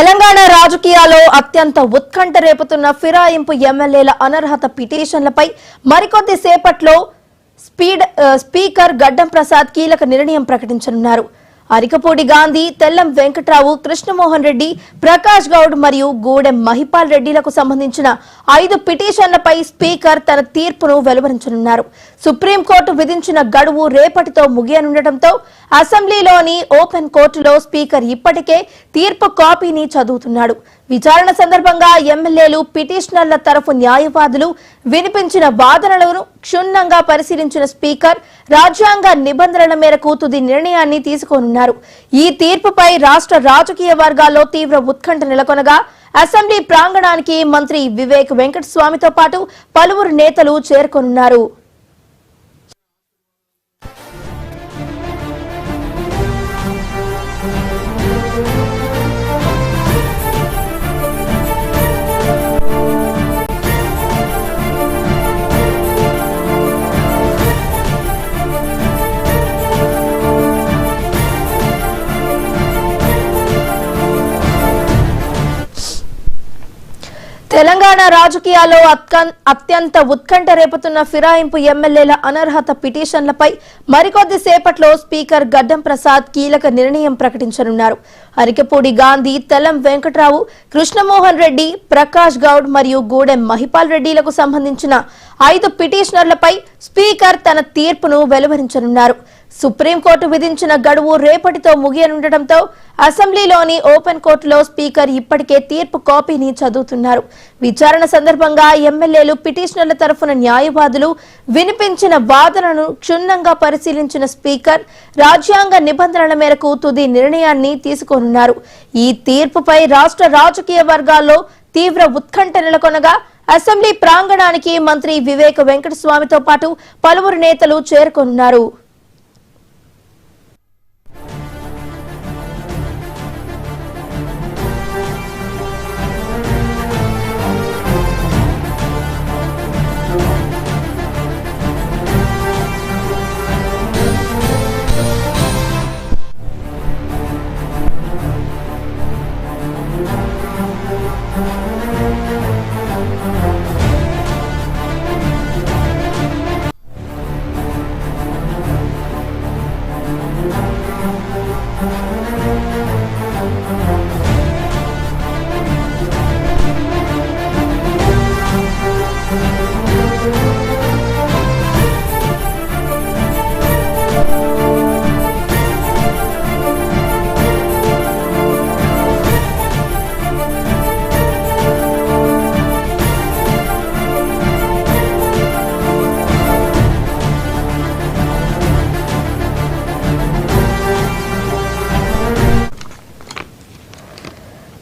తెలంగాణ రాజకీయాల్లో అత్యంత ఉత్కంఠ రేపుతున్న ఫిరాయింపు ఎమ్మెల్యేల అనర్హత పిటిషన్లపై మరికొద్ది సేపట్లో స్పీకర్ గడ్డం ప్రసాద్ కీలక నిర్ణయం ప్రకటించనున్నారు. అరికపూడి గాంధీ, తెల్లం వెంకట్రావు, కృష్ణమోహన్ రెడ్డి, ప్రకాష్ గౌడ్ మరియు గూడెం మహిపాల్ రెడ్డిలకు సంబంధించిన 5 పిటిషన్లపై స్పీకర్ తన తీర్పును వెలువరించనున్నారు. సుప్రీంకోర్టు విధించిన గడువు రేపటితో ముగియనుండటంతో అసెంబ్లీలోని ఓపెన్ కోర్టులో స్పీకర్ ఇప్పటికే తీర్పు కాపీని చదువుతున్నాడు. విచారణ సందర్భంగా ఎమ్మెల్యేలు, పిటిషనర్ల తరఫు న్యాయవాదులు వినిపించిన వాదనలను క్షుణ్ణంగా పరిశీలించిన స్పీకర్ రాజ్యాంగ నిబంధనల మేరకు తుది నిర్ణయాన్ని తీసుకోనున్నారు. ఈ తీర్పుపై రాష్ట్ర రాజకీయ వర్గాల్లో తీవ్ర ఉత్కంఠ నెలకొనగా అసెంబ్లీ ప్రాంగణానికి మంత్రి వివేక్ వెంకటస్వామితో పాటు పలువురు నేతలు చేరుకోనున్నారు. తెలంగాణ రాజకీయాల్లో అత్యంత ఉత్కంఠ రేపుతున్న ఫిరాయింపు ఎమ్మెల్యేల అనర్హత పిటిషన్లపై మరికొద్ది సేపట్లో స్పీకర్ గడ్డం ప్రసాద్ కీలక నిర్ణయం ప్రకటించనున్నారు. అరికపూడి గాంధీ, తెల్లం వెంకట్రావు, కృష్ణమోహన్ రెడ్డి, ప్రకాష్ గౌడ్ మరియు గూడెం మహిపాల్ రెడ్డిలకు సంబంధించిన 5 పిటిషనర్లపై స్పీకర్ తన తీర్పును వెలువరించనున్నారు. సుప్రీంకోర్టు విధించిన గడువు రేపటితో ముగియనుండటంతో అసెంబ్లీలోని ఓపెన్ కోర్టులో స్పీకర్ ఇప్పటికే తీర్పు కాపీని చదువుతున్నారు. విచారణ సందర్భంగా ఎమ్మెల్యేలు, పిటిషనర్ల తరఫున న్యాయవాదులు వినిపించిన వాదనను క్షుణ్ణంగా పరిశీలించిన స్పీకర్ రాజ్యాంగ నిబంధనల మేరకు తుది నిర్ణయాన్ని తీసుకోనున్నారు. ఈ తీర్పుపై రాష్ట్ర రాజకీయ వర్గాల్లో తీవ్ర ఉత్కంఠ నెలకొనగా అసెంబ్లీ ప్రాంగణానికి మంత్రి వివేక్ వెంకటస్వామితో పాటు పలువురు నేతలు చేరుకోనున్నారు.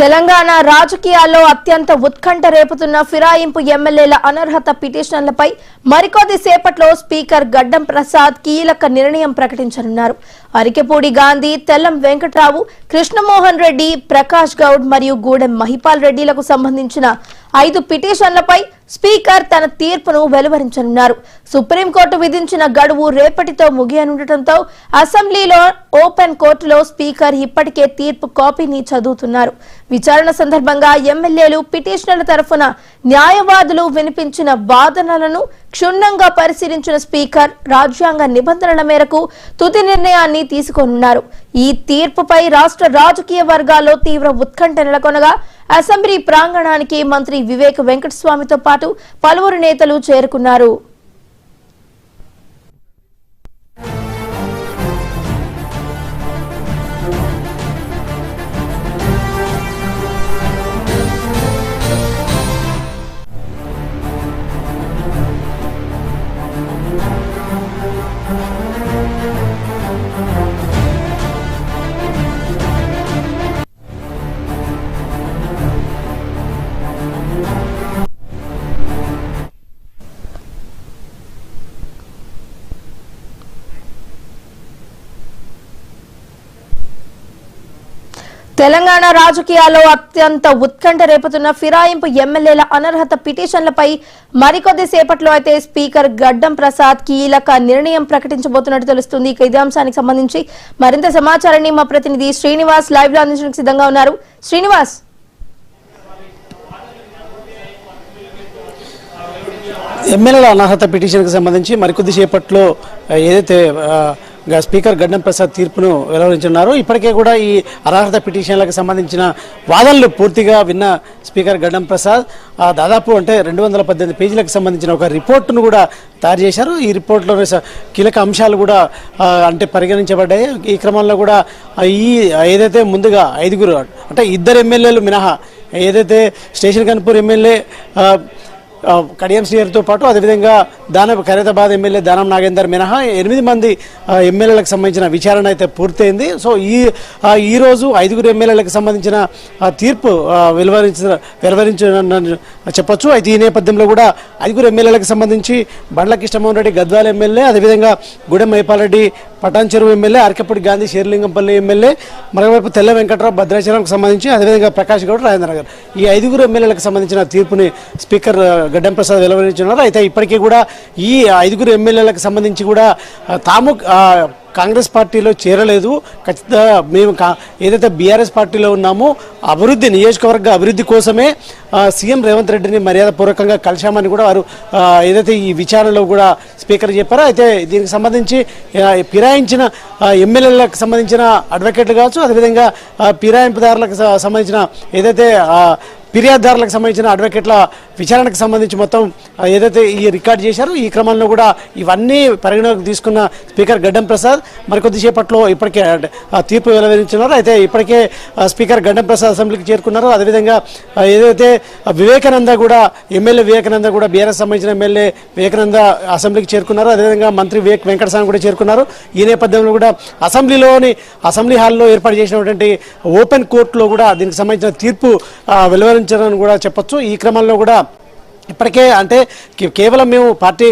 తెలంగాణ రాజకీయాల్లో అత్యంత ఉత్కంఠ రేపుతున్న ఫిరాయింపు ఎమ్మెల్యేల అనర్హత పిటిషన్లపై మరికొద్ది సేపట్లో స్పీకర్ గడ్డం ప్రసాద్ కీలక నిర్ణయం ప్రకటించనున్నారు. అరికెపూడి గాంధీ, తెల్లం వెంకట్రావు, కృష్ణమోహన్ రెడ్డి, ప్రకాష్ గౌడ్ మరియు గూడెం మహిపాల్ రెడ్డిలకు సంబంధించిన 5 పిటిషన్లపై స్పీకర్ తన తీర్పును వెలువరించనున్నారు. సుప్రీంకోర్టు విధించిన గడువు రేపటితో ముగియనుండటంతో అసెంబ్లీలో ఓపెన్ కోర్టులో స్పీకర్ ఇప్పటికే తీర్పు కాపీని చదువుతున్నారు. విచారణ సందర్భంగా ఎమ్మెల్యేలు, పిటిషనర్ల తరఫున న్యాయవాదులు వినిపించిన వాదనలను క్షుణ్ణంగా పరిశీలించిన స్పీకర్ రాజ్యాంగ నిబంధనల మేరకు తుది నిర్ణయాన్ని తీసుకోనున్నారు. ఈ తీర్పుపై రాష్ట్ర రాజకీయ వర్గాల్లో తీవ్ర ఉత్కంఠ నెలకొనగా అసెంబ్లీ ప్రాంగణానికి మంత్రి వివేక్ వెంకటస్వామితో పాటు పలువురు నేతలు చేరుకున్నారు. తెలంగాణ రాజకీయాల్లో అత్యంత ఉత్కంఠ రేపుతున్న ఫిరాయింపు ఎమ్మెల్యేల అనర్హత పిటిషన్లపై మరికొద్ది సేపట్లో అయితే స్పీకర్ గడ్డం ప్రసాద్ కీలక నిర్ణయం ప్రకటించబోతున్నట్టు తెలుస్తుంది. ఇదే అంశానికి సంబంధించి మరింత సమాచారాన్ని మా ప్రతినిధి శ్రీనివాస్ లైవ్ లో అందించడానికి సిద్ధంగా ఉన్నారు. శ్రీనివాస్. ఎమ్మెల్యేల అనర్హత పిటిషన్కి సంబంధించి మరికొద్ది సేపట్లో ఏదైతే స్పీకర్ గడ్డం ప్రసాద్ తీర్పును వెలువరించున్నారు. ఇప్పటికే కూడా ఈ అనర్హత పిటిషన్లకు సంబంధించిన వాదనలు పూర్తిగా విన్న స్పీకర్ గడ్డం ప్రసాద్ దాదాపు అంటే 218 పేజీలకు సంబంధించిన ఒక రిపోర్టును కూడా తయారు చేశారు. ఈ రిపోర్ట్లోనే కీలక అంశాలు కూడా అంటే పరిగణించబడ్డాయి. ఈ క్రమంలో కూడా ఈ ఏదైతే ముందుగా 5 అంటే 2 ఎమ్మెల్యేలు మినహా ఏదైతే స్టేషన్ కన్పూర్ ఎమ్మెల్యే కడియం శ్రీహరితో పాటు అదేవిధంగా ఖైరతాబాద్ ఎమ్మెల్యే దానం నాగేందర్ మినహా 8 మంది ఎమ్మెల్యేలకు సంబంధించిన విచారణ అయితే పూర్తయింది. సో ఈరోజు 5 ఎమ్మెల్యేలకు సంబంధించిన తీర్పు వెలువరించిన చెప్పొచ్చు. అయితే ఈ నేపథ్యంలో కూడా 5 ఎమ్మెల్యేలకు సంబంధించి బండ్ల కృష్ణమోహన్ రెడ్డి గద్వాల ఎమ్మెల్యే, అదేవిధంగా గూడెం మైపాలరెడ్డి పటాన్ చెరువు ఎమ్మెల్యే, అరకపూడి గాంధీ షేర్లింగంపల్లి ఎమ్మెల్యే, మరోవైపు తెల్ల వెంకట్రావు భద్రాచలంకు సంబంధించి, అదేవిధంగా ప్రకాష్ గౌడ్ రాజేంద్ర నగర్ ఈ 5 ఎమ్మెల్యేలకు సంబంధించిన తీర్పుని స్పీకర్ గడ్డం ప్రసాద్ వెలువరించున్నారు. అయితే ఇప్పటికీ కూడా ఈ 5 ఎమ్మెల్యేలకు సంబంధించి కూడా తాము కాంగ్రెస్ పార్టీలో చేరలేదు, ఖచ్చితంగా మేము ఏదైతే బీఆర్ఎస్ పార్టీలో ఉన్నామో నియోజకవర్గ అభివృద్ధి కోసమే సీఎం రేవంత్ రెడ్డిని మర్యాదపూర్వకంగా కలిశామని కూడా వారు ఏదైతే ఈ విచారణలో కూడా స్పీకర్ చెప్పారో. అయితే దీనికి సంబంధించి ఫిరాయించిన ఎమ్మెల్యేలకు సంబంధించిన అడ్వకేట్లు కావచ్చు, అదేవిధంగా ఫిరాయింపుదారులకు సంబంధించిన ఏదైతే ఫిర్యాదుదారులకు సంబంధించిన అడ్వకేట్ల విచారణకు సంబంధించి మొత్తం ఏదైతే ఈ రికార్డ్ చేశారో ఈ క్రమంలో కూడా ఇవన్నీ పరిగణలోకి తీసుకున్న స్పీకర్ గడ్డం ప్రసాద్ మరికొద్దిసేపట్లో ఇప్పటికే తీర్పు వెలువరించున్నారు. అయితే ఇప్పటికే స్పీకర్ గడ్డం ప్రసాద్ అసెంబ్లీకి చేరుకున్నారు. అదేవిధంగా ఏదైతే వివేకానంద కూడా ఎమ్మెల్యే వివేకానంద కూడా బీఆర్ఎస్ సంబంధించిన ఎమ్మెల్యే వివేకానంద అసెంబ్లీకి చేరుకున్నారు. అదేవిధంగా మంత్రి వెంకటస్వామి కూడా చేరుకున్నారు. ఈ నేపథ్యంలో కూడా అసెంబ్లీ హాల్లో ఏర్పాటు చేసినటువంటి ఓపెన్ కోర్టులో కూడా దీనికి సంబంధించిన తీర్పు వెలువరించారని కూడా చెప్పొచ్చు. ఈ క్రమంలో కూడా ఇప్పటికే అంటే కేవలం మేము పార్టీ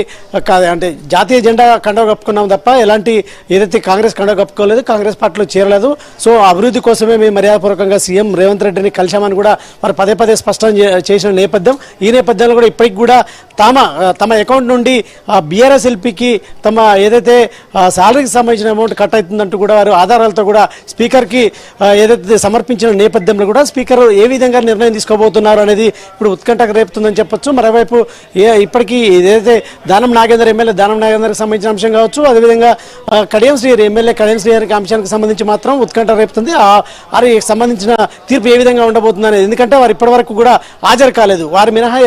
అంటే జాతీయ జెండా కండవ కప్పుకున్నాం తప్ప ఎలాంటి ఏదైతే కాంగ్రెస్ కండవ కప్పుకోలేదు, కాంగ్రెస్ పార్టీలో చేరలేదు. సో అభివృద్ధి కోసమే మేము మర్యాదపూర్వకంగా సీఎం రేవంత్ రెడ్డిని కలిశామని కూడా వారు పదే స్పష్టం చేసిన నేపథ్యం. ఈ నేపథ్యంలో కూడా ఇప్పటికి కూడా తమ అకౌంట్ నుండి బీఆర్ఎస్ ఎల్పీకి తమ ఏదైతే శాలరీకి సంబంధించిన అమౌంట్ కట్ అవుతుందంటూ కూడా వారు ఆధారాలతో కూడా స్పీకర్కి ఏదైతే సమర్పించిన నేపథ్యంలో కూడా స్పీకర్ ఏ విధంగా నిర్ణయం తీసుకోబోతున్నారు అనేది ఇప్పుడు ఉత్కంఠకు రేపుతుందని చెప్పొచ్చు. మరోవైపు ఇప్పటికీ ఏదైతే దానం నాగేందర్కి సంబంధించిన అంశం కావచ్చు, అదేవిధంగా ఎమ్మెల్యే కడియం శ్రీహరికి అంశానికి సంబంధించి మాత్రం ఉత్కంఠ రేపుతుంది. వారికి సంబంధించిన తీర్పు ఏ విధంగా ఉండబోతుంది అనేది, ఎందుకంటే వారు ఇప్పటి వరకు కూడా హాజరు కాలేదు. వారు మినహా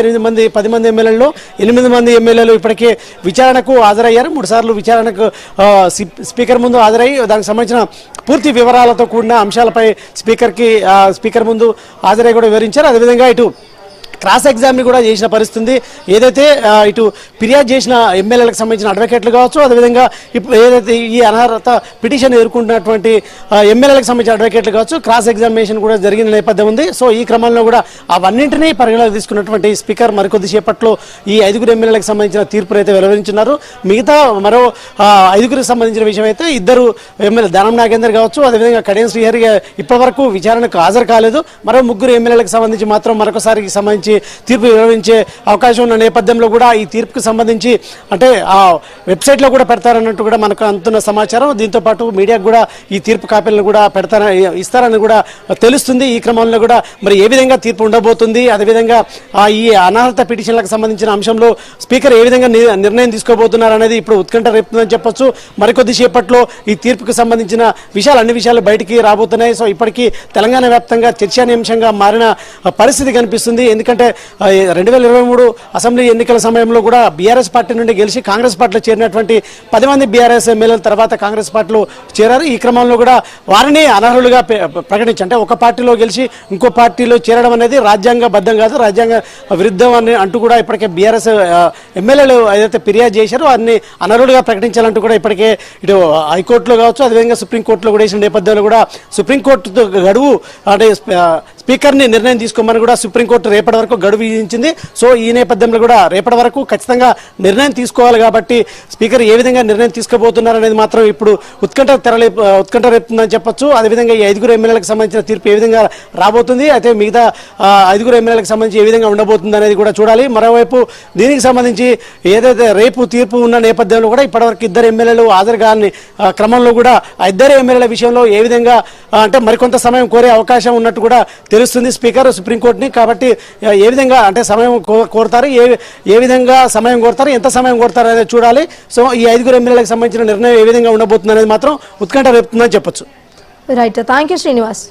10 మంది ఎమ్మెల్యేలలో 8 మంది ఎమ్మెల్యేలు ఇప్పటికే విచారణకు హాజరయ్యారు. 3 సార్లు విచారణకు స్పీకర్ ముందు హాజరయ్యి దానికి సంబంధించిన పూర్తి వివరాలతో కూడిన అంశాలపై స్పీకర్ ముందు హాజరై కూడా వివరించారు. అదేవిధంగా ఇటు క్రాస్ ఎగ్జామ్ని కూడా చేసిన పరిస్థితి. ఏదైతే ఇటు ఫిర్యాదు చేసిన ఎమ్మెల్యేలకు సంబంధించిన అడ్వకేట్లు కావచ్చు, అదేవిధంగా ఇప్పుడు ఏదైతే ఈ అనర్హత పిటిషన్ ఎదుర్కొంటున్నటువంటి ఎమ్మెల్యేలకు సంబంధించిన అడ్వకేట్లు కావచ్చు, క్రాస్ ఎగ్జామినేషన్ కూడా జరిగిన నేపథ్యం ఉంది. సో ఈ క్రమంలో కూడా అవన్నింటినీ పరిగణలోకి తీసుకున్నటువంటి స్పీకర్ మరికొద్దిసేపట్లో ఈ 5 ఎమ్మెల్యేలకు సంబంధించిన తీర్పును అయితే వెలువరించున్నారు. మిగతా మరో 5 సంబంధించిన విషయం అయితే 2 ఎమ్మెల్యే దానం నాగేందర్ కావచ్చు, అదేవిధంగా కడియం శ్రీహరి ఇప్పటివరకు విచారణకు హాజరు కాలేదు. మరో 3 ఎమ్మెల్యేలకు సంబంధించి మాత్రం మరొకసారి సంబంధించి తీర్పు వెలువరించే అవకాశం ఉన్న నేపథ్యంలో కూడా ఈ తీర్పుకు సంబంధించి అంటే ఆ వెబ్సైట్లో కూడా పెడతారన్నట్టు కూడా మనకు అందుతున్న సమాచారం. దీంతో పాటు మీడియాకు కూడా ఈ తీర్పు కాపీలను కూడా ఇస్తారని కూడా తెలుస్తుంది. ఈ క్రమంలో కూడా మరి ఏ విధంగా తీర్పు ఉండబోతుంది, అదేవిధంగా ఈ అనర్హత పిటిషన్లకు సంబంధించిన అంశంలో స్పీకర్ ఏ విధంగా నిర్ణయం తీసుకోబోతున్నారు అనేది ఇప్పుడు ఉత్కంఠ రేపుతుందని చెప్పొచ్చు. మరికొద్ది సేపట్లో ఈ తీర్పుకు సంబంధించిన అన్ని విషయాలు బయటికి రాబోతున్నాయి. సో ఇప్పటికీ తెలంగాణ వ్యాప్తంగా చర్చానీయాంశంగా మారిన పరిస్థితి కనిపిస్తుంది. ఎందుకంటే 2023 అసెంబ్లీ ఎన్నికల సమయంలో కూడా బీఆర్ఎస్ పార్టీ నుండి గెలిచి కాంగ్రెస్ పార్టీలో చేరినటువంటి 10 మంది బీఆర్ఎస్ ఎమ్మెల్యేల తర్వాత కాంగ్రెస్ పార్టీలో చేరారు. ఈ క్రమంలో కూడా వారిని అనర్హులుగా ప్రకటించి అంటే ఒక పార్టీలో గెలిచి ఇంకో పార్టీలో చేరడం అనేది రాజ్యాంగబద్ధం కాదు, రాజ్యాంగ విరుద్ధం అని అంటూ కూడా ఇప్పటికే బీఆర్ఎస్ ఎమ్మెల్యేలు ఏదైతే ఫిర్యాదు చేశారో వారిని అనర్హులుగా ప్రకటించాలంటూ కూడా ఇప్పటికే ఇటు హైకోర్టులో కావచ్చు, అదేవిధంగా సుప్రీంకోర్టులో కూడా వేసిన నేపథ్యంలో కూడా సుప్రీంకోర్టు గడువు అంటే స్పీకర్ని నిర్ణయం తీసుకోమని కూడా సుప్రీంకోర్టు రేపటి వరకు వరకు గడువు విధించింది. సో ఈ నేపథ్యంలో కూడా రేపటి వరకు ఖచ్చితంగా నిర్ణయం తీసుకోవాలి కాబట్టి స్పీకర్ ఏ విధంగా నిర్ణయం తీసుకోబోతున్నారు అనేది మాత్రం ఇప్పుడు ఉత్కంఠ రేపుతుందని చెప్పొచ్చు. అదేవిధంగా ఈ 5 ఎమ్మెల్యేలకు సంబంధించిన తీర్పు ఏ విధంగా రాబోతుంది, అయితే మిగతా 5 ఎమ్మెల్యేలకు సంబంధించి ఏ విధంగా ఉండబోతుంది అనేది కూడా చూడాలి. మరోవైపు దీనికి సంబంధించి ఏదైతే రేపు తీర్పు ఉన్న నేపథ్యంలో కూడా ఇప్పటివరకు 2 ఎమ్మెల్యేలు హాజరు కాని క్రమంలో కూడా ఆ 2 ఎమ్మెల్యేల విషయంలో ఏ విధంగా అంటే మరికొంత సమయం కోరే అవకాశం ఉన్నట్టు కూడా తెలుస్తుంది స్పీకర్ సుప్రీంకోర్టుని. కాబట్టి ఏ విధంగా అంటే సమయం కోరుతారు, ఏ విధంగా సమయం కోరుతారు, ఎంత సమయం కోరుతారు అనేది చూడాలి. సో ఈ 5 ఎమ్మెల్యేలకు సంబంధించిన నిర్ణయం ఏ విధంగా ఉండబోతుంది అనేది మాత్రం ఉత్కంఠ రేపుతుందని చెప్పొచ్చు. Right, thank you Srinivas.